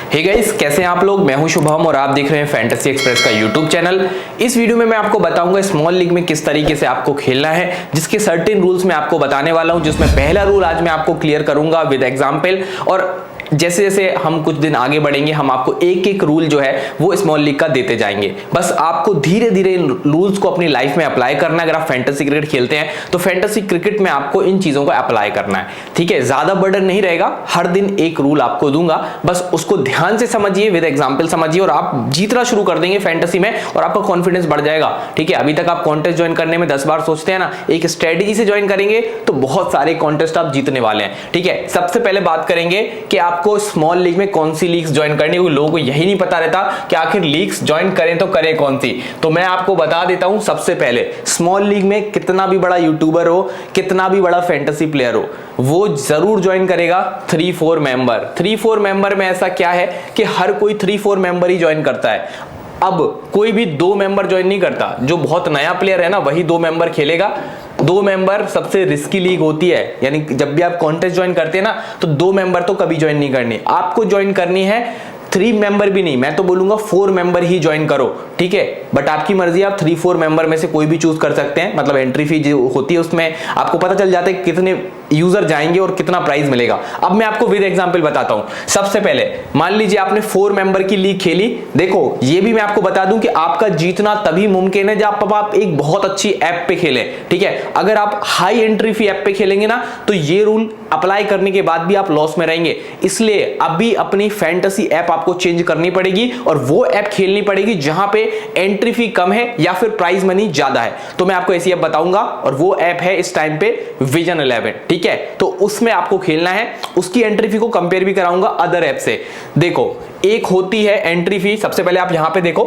Hey guys, कैसे हैं आप लोग। मैं हूं शुभम और आप देख रहे हैं फैंटेसी एक्सप्रेस का यूट्यूब चैनल। इस वीडियो में मैं आपको बताऊंगा स्मॉल लीग में किस तरीके से आपको खेलना है, जिसके सर्टेन रूल्स मैं आपको बताने वाला हूं। जिसमें पहला रूल आज मैं आपको क्लियर करूंगा विद एग्जांपल, और जैसे जैसे हम कुछ दिन आगे बढ़ेंगे हम आपको एक एक रूल जो है वो स्मॉल लीग का देते जाएंगे। बस आपको धीरे धीरे इन रूल्स को अपनी लाइफ में अप्लाई करना है। अगर आप फैंटेसी क्रिकेट खेलते हैं तो फैंटेसी क्रिकेट में आपको इन चीजों को अप्लाई करना है, ठीक है। ज्यादा बर्डन नहीं रहेगा, हर दिन एक रूल आपको दूंगा, बस उसको ध्यान से समझिए, विद एग्जांपल समझिए और आप जीतना शुरू कर देंगे फैंटेसी में और आपका कॉन्फिडेंस बढ़ जाएगा, ठीक है। अभी तक आप कॉन्टेस्ट ज्वाइन करने में 10 बार सोचते हैं ना, एक स्ट्रेटेजी से ज्वाइन करेंगे तो बहुत सारे कॉन्टेस्ट आप जीतने वाले हैं, ठीक है। सबसे पहले बात करेंगे कि आपको स्मॉल लीग में कौन सी लीग्स ज्वाइन करनी है। लोगों को यही नहीं पता रहता कि आखिर लीग्स ज्वाइन करें तो करें कौन सी। तो मैं आपको बता देता हूं, सबसे पहले स्मॉल लीग में कितना भी बड़ा यूट्यूबर हो, कितना भी बड़ा फैंटेसी प्लेयर हो, वो जरूर ज्वाइन करेगा 3-4 मेंबर। 3-4 मेंबर में ऐसा क्या है कि हर कोई 3-4 मेंबर ही ज्वाइन करता है। अब कोई भी 2 मेंबर ज्वाइन नहीं करता। जो बहुत नया प्लेयर है ना वही 2 मेंबर खेलेगा। 2 मेंबर सबसे रिस्की लीग होती है, यानी जब भी आप कॉन्टेस्ट ज्वाइन करते हैं ना तो 2 मेंबर तो कभी ज्वाइन नहीं करनी। आपको ज्वाइन करनी है 3 मेंबर भी नहीं, मैं तो बोलूंगा 4 मेंबर ही ज्वाइन करो, ठीक है। बट आपकी मर्जी, आप 3-4 मेंबर में से कोई भी चूज कर सकते हैं। मतलब एंट्री फी जो होती है उसमें आपको पता चल जाता है कितने यूजर जाएंगे और कितना प्राइस मिलेगा। अब मैं आपको विद एग्जांपल बताता हूं। सबसे पहले मान लीजिए आपने 4 मेंबर की लीग खेली। देखो ये भी मैं आपको बता दूं कि आपका जीतना तभी मुमकिन है जब आप एक बहुत अच्छी ऐप पे खेलें, ठीक है। अगर आप हाई एंट्री फी ऐप पे खेलेंगे ना तो ये रूल अप्लाई करने के बाद भी आप लॉस में रहेंगे। इसलिए अभी अपनी फैंटेसी ऐप आपको चेंज करनी पड़ेगी और वो ऐप खेलनी पड़ेगी जहां पे एंट्री फी कम है या फिर प्राइस मनी ज्यादा है। तो मैं आपको ऐसी ऐप बताऊंगा और वो ऐप है इस टाइम पे विजन 11, ठीक है। तो उसमें आपको खेलना है, उसकी एंट्री फी को कंपेयर भी कराऊंगा अदर ऐप से। देखो एक होती है एंट्री फी, सबसे पहले आप यहां पे देखो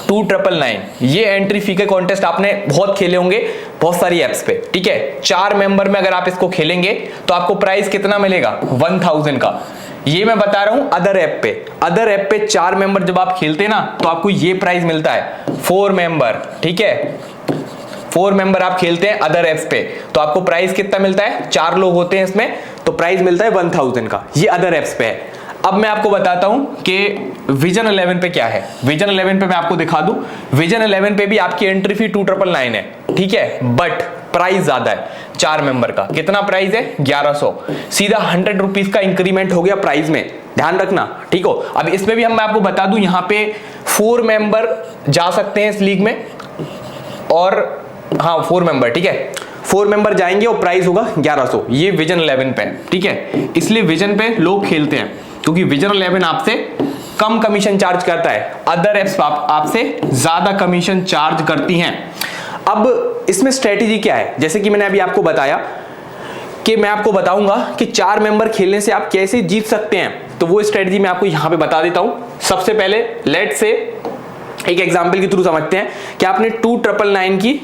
2999, ये एंट्री फी के कॉन्टेस्ट आपने बहुत खेले होंगे बहुत सारी एप्स पे, ठीक है। 4 मेंबर में अगर आप इसको खेलेंगे तो आपको प्राइस कितना मिलेगा 1000 का। ये मैं बता रहा हूं अदर ऐप पे। अदर ऐप पे 4 मेंबर जब आप खेलते हैं ना तो आपको ये प्राइस मिलता है 4 मेंबर, ठीक है। 4 मेंबर आप खेलते हैं अदर ऐप्स पे तो आपको प्राइस कितना मिलता है, 4 लोग होते हैं इसमें तो प्राइस मिलता है 1000 का। ये अदर ऐप्स पे है। अब मैं आपको बताता हूं कि विजन 11 पे क्या है। विजन 11 पे मैं आपको दिखा दूं। विजन 11 पे भी आपकी एंट्री फी 2999 है, ठीक है, बट प्राइस ज्यादा है। 4 मेंबर का कितना प्राइस है 1100, सीधा 100 रुपीज का इंक्रीमेंट हो गया प्राइस में, ध्यान रखना, ठीक हो। अब इसमें भी मैं आपको बता दूं, यहां पे 4 मेंबर जा सकते हैं इस लीग में, और हाँ 4 मेंबर, ठीक है, 4 मेंबर जाएंगे और प्राइस होगा 1100। ये विजन 11 पे, ठीक है। इसलिए विजन पे लोग खेलते हैं क्योंकि विजन 11 आपसे कम कमीशन चार्ज करता है, अदर एप्स आपसे ज्यादा कमीशन चार्ज करती हैं। अब इसमें स्ट्रेटेजी क्या है, जैसे कि मैंने अभी आपको बताया कि मैं आपको बताऊंगा कि 4 मेंबर खेलने से आप कैसे जीत सकते हैं, तो वो स्ट्रेटेजी मैं आपको यहां पे बता देता हूं। सबसे पहले लेट्स से एक एग्जांपल के थ्रू समझते हैं कि आपने 2999 की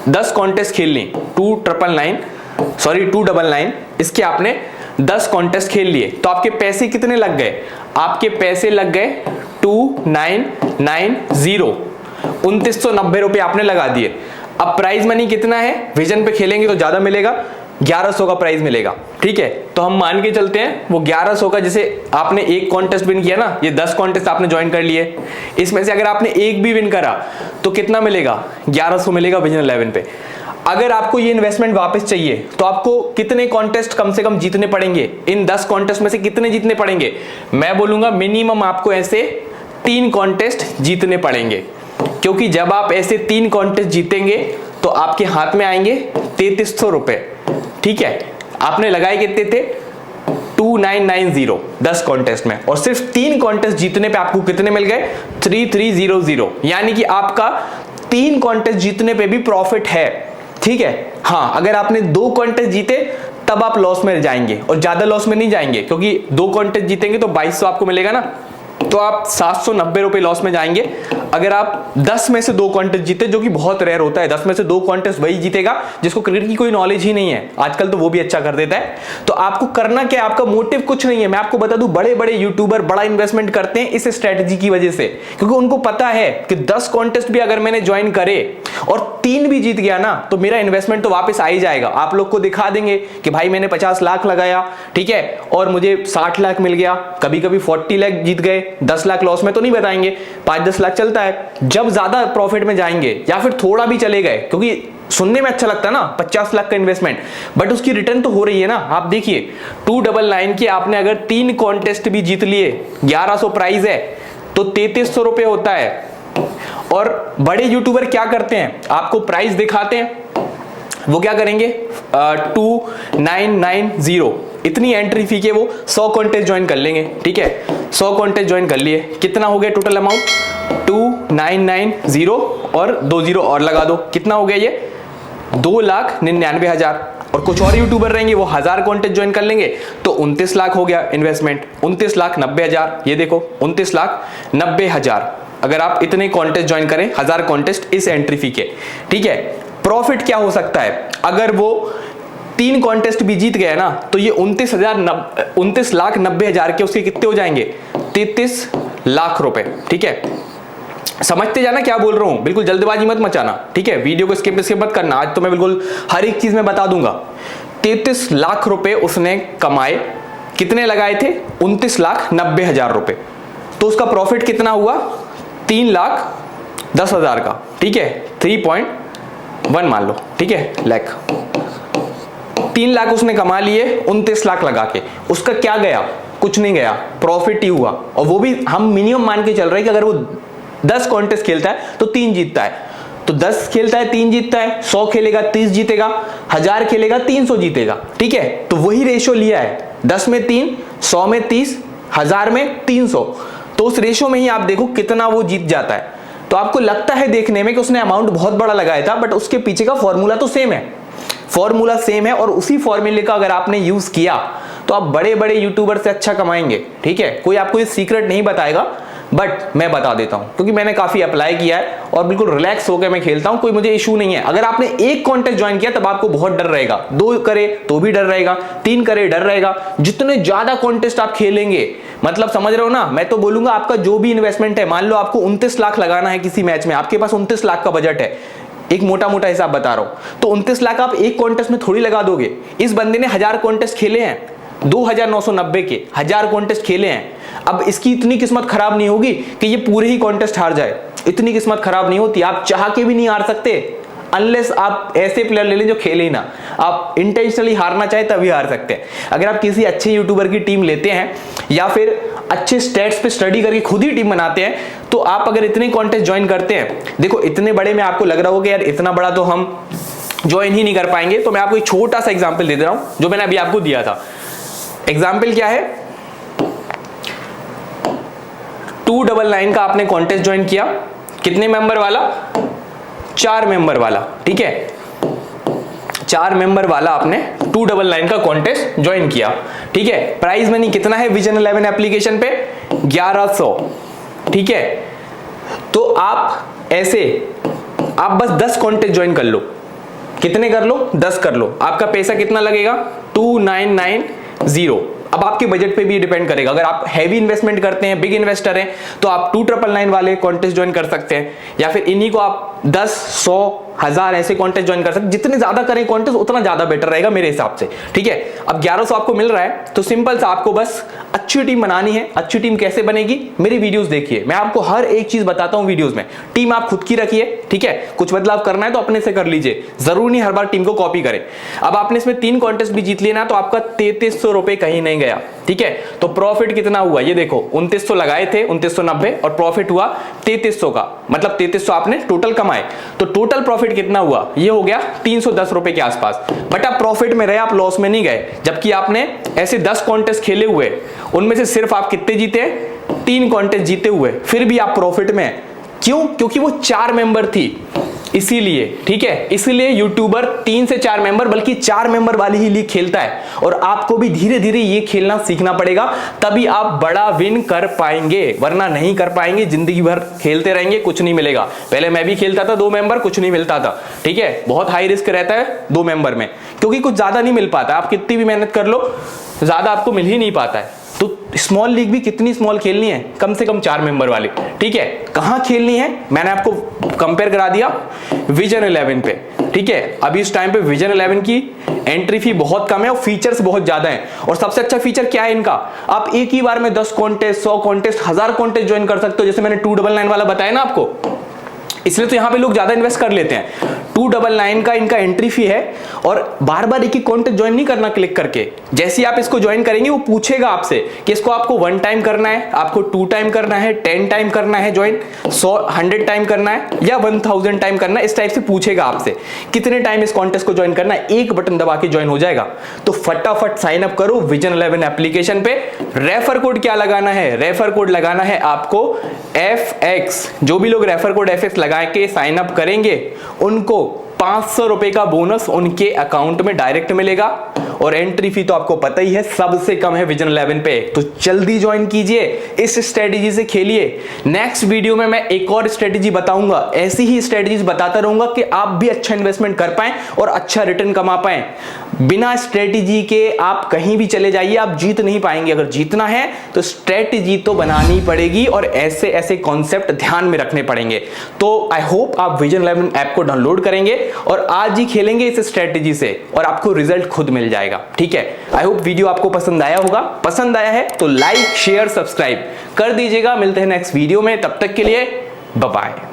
10 कॉन्टेस्ट खेल ली। 299 इसके आपने 10 कॉन्टेस्ट खेल लिए तो आपके पैसे कितने लग गए, आपके पैसे लग गए 2990, 2990 रुपए आपने लगा दिए। अब प्राइस मनी कितना है, विजन पे खेलेंगे तो ज्यादा मिलेगा, 1100 का प्राइस मिलेगा, ठीक है। तो हम मान के चलते हैं वो 1100 का, जैसे आपने एक कॉन्टेस्ट विन किया ना, ये 10 कॉन्टेस्ट आपने ज्वाइन कर लिए, इसमें से अगर आपने एक भी विन करा तो कितना मिलेगा 1100 मिलेगा विजन 11 पे। अगर आपको ये इन्वेस्टमेंट वापस चाहिए तो आपको कितने कॉन्टेस्ट कम से कम जीतने पड़ेंगे, इन 10 कॉन्टेस्ट में से कितने जीतने पड़ेंगे, मैं बोलूंगा मिनिमम आपको ऐसे 3 कॉन्टेस्ट जीतने पड़ेंगे। क्योंकि जब आप ऐसे 3 कॉन्टेस्ट जीतेंगे तो आपके हाथ में आएंगे 3300 रुपए, ठीक है। आपने लगाए कितने थे 2990 10 कॉन्टेस्ट में, और सिर्फ 3 कॉन्टेस्ट जीतने पे आपको कितने मिल गए 3300, यानी कि आपका 3 कॉन्टेस्ट जीतने पे भी प्रॉफिट है, ठीक है। हाँ अगर आपने 2 कॉन्टेस्ट जीते तब आप लॉस में जाएंगे और ज्यादा लॉस में नहीं जाएंगे, क्योंकि 2 कॉन्टेस्ट जीतेंगे तो 2200 आपको मिलेगा ना, तो आप 790 रुपए लॉस में जाएंगे। अगर आप 10 में से 2 कॉन्टेस्ट जीते, जो कि बहुत रेयर होता है, 10 में से 2 कॉन्टेस्ट वही जीतेगा जिसको क्रिकेट की कोई नॉलेज ही नहीं है, आजकल तो वो भी अच्छा कर देता है। तो आपको करना क्या है, आपका मोटिव कुछ नहीं है। मैं आपको बता दूं, बड़े बड़े यूट्यूबर बड़ा इन्वेस्टमेंट करते हैं इस स्ट्रेटजी की वजह से, क्योंकि उनको पता है कि 10 कॉन्टेस्ट भी अगर मैंने ज्वाइन करे और 3 भी जीत गया ना, तो मेरा इन्वेस्टमेंट तो वापस आ ही जाएगा। आप लोग को दिखा देंगे कि भाई मैंने 50 लाख लगाया, ठीक है, और मुझे 60 लाख मिल गया, कभी कभी 40 लाख जीत गए, 10 लाख लॉस में तो नहीं बताएंगे, 5-10 लाख चलता है। जब ज्यादा प्रॉफिट में जाएंगे या फिर थोड़ा भी चले गए, क्योंकि सुनने में अच्छा लगता है ना 50 लाख का इन्वेस्टमेंट, बट उसकी रिटर्न तो हो रही है ना। आप देखिए 299 के आपने अगर 3 कॉन्टेस्ट भी जीत लिए, 1100 प्राइस है तो 3300 रुपए होता है। और बड़े यूट्यूबर क्या करते हैं, आपको प्राइस दिखाते हैं, वो क्या करेंगे 2990 इतनी एंट्री फी के वो 100 कॉन्टेस्ट ज्वाइन कर लेंगे, ठीक है। 100 कॉन्टेस्ट ज्वाइन कर लिए, कितना हो गया टोटल अमाउंट 2990 और 20 और लगा दो, कितना हो गया ये 2,99,000। और कुछ और यूट्यूबर रहेंगे वो 1000 कॉन्टेस्ट ज्वाइन कर लेंगे तो 29 लाख हो गया इन्वेस्टमेंट, 29,90,000। ये देखो 29,90,000 अगर आप इतने कॉन्टेस्ट ज्वाइन करें, 1000 कॉन्टेस्ट इस एंट्री फी के, ठीक है। प्रॉफिट क्या हो सकता है, अगर वो 3 कॉन्टेस्ट भी जीत गया ना, तो ये 29,90,000 के उसके कितने हो जाएंगे 33 लाख रुपए, ठीक है। समझते जाना क्या बोल रहा हूं, बिल्कुल जल्दबाजी मत मचाना, ठीक है। वीडियो को स्किप मत करना, आज तो मैं बिल्कुल हर एक चीज में बता दूंगा। 33 लाख रुपए उसने कमाए, कितने लगाए थे 29,90,000 रुपए, तो उसका प्रॉफिट कितना हुआ 3,10,000 का, ठीक है। 3.1 मान लो, ठीक है, लाख 3 लाख उसने कमा लिए 29 लाख लगा के, उसका क्या गया, कुछ नहीं गया, प्रॉफिट ही हुआ। और वो भी हम मिनिमम मान के चल रहे हैं कि अगर वो 10 कॉन्टेस्ट खेलता है तो 3 जीतता है, तो 10 खेलता है 3 जीतता है, 100 खेलेगा 30 जीतेगा, 1000 खेलेगा 300 जीतेगा, ठीक है। तो वही रेशो लिया है, 10 में 3, 100 में 30, 1000 में 300, तो उस रेशो में ही आप देखो कितना वो जीत जाता है। तो आपको लगता है देखने में कि उसने अमाउंट बहुत बड़ा लगाया था, बट उसके पीछे का फॉर्मूला तो सेम है, फॉर्मूला सेम है, और उसी फॉर्मूले का अगर आपने यूज किया तो आप बड़े बड़े यूट्यूबर से अच्छा कमाएंगे, ठीक है। कोई आपको ये सीक्रेट नहीं बताएगा, बट मैं बता देता हूं, क्योंकि मैंने काफी अप्लाई किया है और बिल्कुल रिलैक्स होकर मैं खेलता हूं, कोई मुझे इशू नहीं है। अगर आपने 1 कॉन्टेस्ट ज्वाइन किया तब आपको बहुत डर रहेगा, 2 करे तो भी डर रहेगा, 3 करे डर रहेगा। जितने ज्यादा कॉन्टेस्ट आप खेलेंगे, मतलब समझ रहे हो ना, मैं तो बोलूंगा आपका जो भी इन्वेस्टमेंट है, मान लो आपको 29 लाख लगाना है किसी मैच में, आपके पास 29 लाख का बजट है, एक मोटा मोटा हिसाब बता रहा हूं, तो 29 लाख आप 1 कॉन्टेस्ट में थोड़ी लगा दोगे। इस बंदे ने 1000 कॉन्टेस्ट खेले हैं, 2,990 के 1000 कॉन्टेस्ट खेले हैं। अब इसकी इतनी किस्मत खराब नहीं होगी कि ये पूरे ही कॉन्टेस्ट हार जाए, इतनी किस्मत खराब नहीं होती, आप चाह के भी नहीं हार सकते, अनलेस आप ऐसे प्लेयर ले लें जो खेले ही ना। आप इंटेंशनली हारना चाहे तभी हार सकते हैं। अगर आप किसी अच्छे यूट्यूबर की टीम लेते हैं या फिर अच्छे स्टैट्स पे स्टडी करके खुद ही टीम बनाते हैं, तो आप अगर इतने कॉन्टेस्ट ज्वाइन करते हैं, देखो इतने बड़े में आपको लग रहा होगा यार इतना बड़ा तो हम ज्वाइन ही नहीं कर पाएंगे, तो मैं आपको एक छोटा सा एग्जाम्पल दे रहा हूं जो मैंने अभी आपको दिया था। एग्जाम्पल क्या है, 299 का आपने कॉन्टेस्ट ज्वाइन किया, कितने मेंबर वाला 4 मेंबर वाला, ठीक है। 4 मेंबर वाला आपने 299 का कॉन्टेस्ट ज्वाइन किया, ठीक है। प्राइस मनी कितना है विजन 11 एप्लीकेशन पे 1100, ठीक है। तो आप ऐसे आप बस 10 कॉन्टेस्ट ज्वाइन कर लो, कितने कर लो 10 कर लो, आपका पैसा कितना लगेगा 2990। अब आपके बजट पे भी डिपेंड करेगा, अगर आप हैवी इन्वेस्टमेंट करते हैं, बिग इन्वेस्टर हैं, तो आप 2999 वाले कॉन्टेस्ट ज्वाइन कर सकते हैं, या फिर इन्हीं को आप 10, 100, 1000 ऐसे कॉन्टेस्ट ज्वाइन कर सकते हैं। जितने ज्यादा करें कॉन्टेस्ट उतना ज्यादा बेटर रहेगा मेरे हिसाब से, ठीक है। अब 1100 आपको मिल रहा है, तो सिंपल सा आपको बस अच्छी टीम बनानी है। अच्छी टीम कैसे बनेगी, मेरी वीडियोस देखिए, मैं आपको हर एक चीज बताता हूं वीडियोस में। टीम आप खुद की रखिए, ठीक है, कुछ बदलाव करना है तो अपने से कर लीजिए, जरूरी नहीं हर बार टीम को कॉपी करें। अब आपने इसमें 3 कॉन्टेस्ट भी जीत लिए ना, तो आपका 3300 रुपए कहीं नहीं गया, ठीक है। तो प्रॉफिट कितना हुआ ये देखो, 2900 लगाए थे 2990 और प्रॉफिट हुआ 3300 का, मतलब 3300 आपने टोटल कमाए। तो टोटल प्रॉफिट कितना हुआ, ये हो गया 310 रुपए के आसपास। बट आप प्रॉफिट में रहे, आप लॉस में नहीं गए, जबकि आपने ऐसे 10 कॉन्टेस्ट खेले हुए, उनमें से सिर्फ आप कितने जीते 3 कॉन्टेस्ट जीते हुए, फिर भी आप प्रॉफिट में। क्यों, क्योंकि वो 4 मेंबर थी, इसीलिए, ठीक है, इसीलिए यूट्यूबर 3 से 4 मेंबर बल्कि 4 मेंबर वाली ही लीग खेलता है। और आपको भी धीरे धीरे ये खेलना सीखना पड़ेगा, तभी आप बड़ा विन कर पाएंगे, वरना नहीं कर पाएंगे। जिंदगी भर खेलते रहेंगे, कुछ नहीं मिलेगा। पहले मैं भी खेलता था 2 मेंबर, कुछ नहीं मिलता था, ठीक है। बहुत हाई रिस्क रहता है 2 मेंबर में, क्योंकि कुछ ज्यादा नहीं मिल पाता। आप कितनी भी मेहनत कर लो, ज्यादा आपको मिल ही नहीं पाता है। तो स्मॉल लीग भी कितनी स्मॉल खेलनी है, कम से कम 4 मेंबर वाली, ठीक है। कहां खेलनी है मैंने आपको कंपेयर करा दिया, विजन 11 पे, ठीक है। अभी इस टाइम पे विजन 11 की एंट्री फी बहुत कम है और फीचर्स बहुत ज्यादा हैं। और सबसे अच्छा फीचर क्या है इनका, आप एक ही बार में 10 कॉन्टेस्ट, 100 कॉन्टेस्ट, 1000 कॉन्टेस्ट ज्वाइन कर सकते हो, जैसे मैंने 299 वाला बताया ना आपको। इसलिए तो यहां पे लोग ज्यादा इन्वेस्ट कर लेते हैं। 299 का इनका एंट्री फी है और बार बार एक ही कॉन्टेस्ट ज्वाइन नहीं करना क्लिक करके। जैसे ही आप इसको ज्वाइन करेंगे वो पूछेगा आपसे कि इसको आपको 1 टाइम करना है, आपको 2 टाइम करना है, 10 टाइम करना है ज्वाइन, 100 टाइम करना है या 1000 टाइम करना है। इस टाइप से पूछेगा आपसे कितने टाइम इस कॉन्टेस्ट को ज्वाइन करना है। एक बटन दबा के ज्वाइन हो जाएगा। तो फटाफट साइन अप करो विजन 11 एप्लीकेशन पे। रेफर कोड क्या लगाना है, रेफर कोड लगाना है आपको FX। जो भी लोग रेफर कोड FX लगा के साइन अप करेंगे उनको 500 रुपए का बोनस उनके अकाउंट में डायरेक्ट मिलेगा। और एंट्री फी तो आपको पता ही है सबसे कम है विजन 11 पे। तो जल्दी ज्वाइन कीजिए, इस स्ट्रेटेजी से खेलिए। नेक्स्ट वीडियो में मैं एक और स्ट्रेटेजी बताऊंगा, ऐसी ही स्ट्रेटेजीज बताता रहूंगा कि आप भी अच्छा इन्वेस्टमेंट कर पाएं और अच्छा रिटर्न कमा पाएं। बिना स्ट्रेटेजी के आप कहीं भी चले जाइए, आप जीत नहीं पाएंगे। अगर जीतना है तो स्ट्रेटेजी तो बनानी पड़ेगी और ऐसे ऐसे कॉन्सेप्ट ध्यान में रखने पड़ेंगे। तो आई होप आप विजन 11 ऐप को डाउनलोड करेंगे और आज ही खेलेंगे इस स्ट्रेटेजी से और आपको रिजल्ट खुद मिल जाएगा, ठीक है। आई होप वीडियो आपको पसंद आया होगा। पसंद आया है तो लाइक, शेयर, सब्सक्राइब कर दीजिएगा। मिलते हैं नेक्स्ट वीडियो में, तब तक के लिए बाय बाय।